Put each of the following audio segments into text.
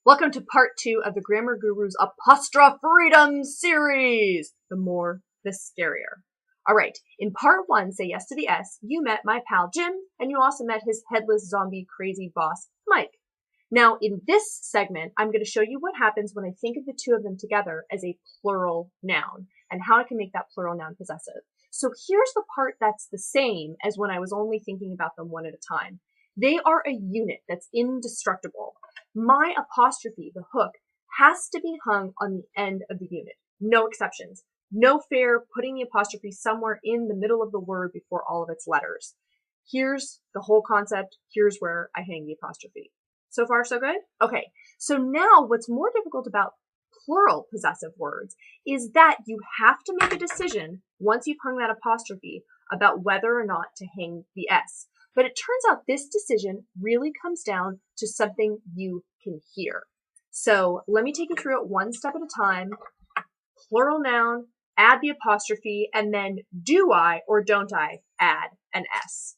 Welcome to part 2 of the Grammar Guru's Apostro-freedom series. The more, the scarier. Alright, in part 1, say yes to the S, you met my pal Jim, and you also met his headless zombie crazy boss, Mike. Now, in this segment, I'm going to show you what happens when I think of the two of them together as a plural noun, and how I can make that plural noun possessive. So here's the part that's the same as when I was only thinking about them one at a time. They are a unit that's indestructible. My apostrophe, the hook, has to be hung on the end of the unit. No exceptions. No fair putting the apostrophe somewhere in the middle of the word before all of its letters. Here's the whole concept. Here's where I hang the apostrophe. So far, so good? Okay, so now what's more difficult about plural possessive words is that you have to make a decision once you've hung that apostrophe about whether or not to hang the S. But it turns out this decision really comes down to something you can hear. So let me take you through it one step at a time. Plural noun, add the apostrophe, and then do I or don't I add an S?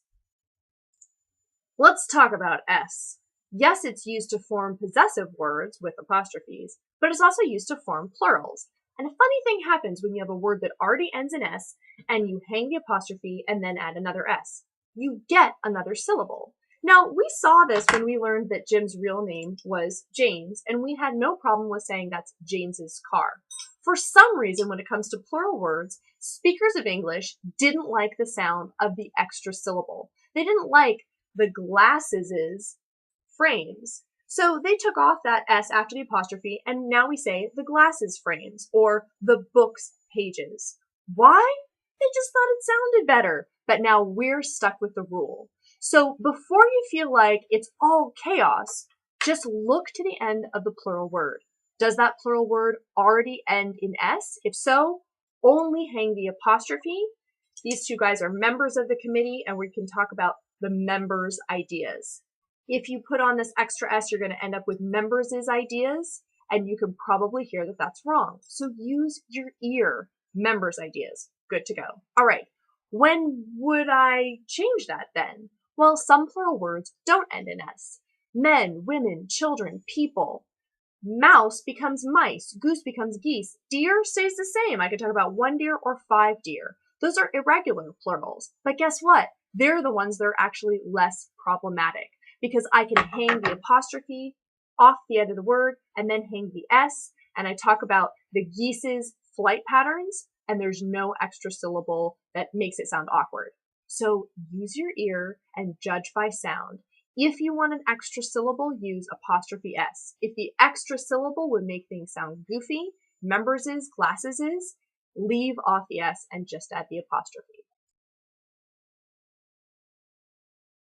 Let's talk about S. Yes, it's used to form possessive words with apostrophes, but it's also used to form plurals. And a funny thing happens when you have a word that already ends in S and you hang the apostrophe and then add another S. You get another syllable. Now, we saw this when we learned that Jim's real name was James, and we had no problem with saying that's James's car. For some reason, when it comes to plural words, speakers of English didn't like the sound of the extra syllable. They didn't like the glasses' frames. So they took off that S after the apostrophe, and now we say the glasses frames or the book's pages. Why? They just thought it sounded better. But now we're stuck with the rule. So before you feel like it's all chaos, just look to the end of the plural word. Does that plural word already end in S? If so, only hang the apostrophe. These two guys are members of the committee, and we can talk about the members' ideas. If you put on this extra S, you're going to end up with members' ideas, and you can probably hear that that's wrong. So use your ear. Members' ideas. Good to go. All right. When would I change that then? Well, some plural words don't end in S. Men, women, children, people. Mouse becomes mice. Goose becomes geese. Deer stays the same. I could talk about 1 deer or 5 deer. Those are irregular plurals. But guess what? They're the ones that are actually less problematic because I can hang the apostrophe off the end of the word and then hang the S. And I talk about the geese's flight patterns, and there's no extra syllable that makes it sound awkward. So use your ear and judge by sound. If you want an extra syllable, use apostrophe S. If the extra syllable would make things sound goofy, members is, glasses is, leave off the S and just add the apostrophe.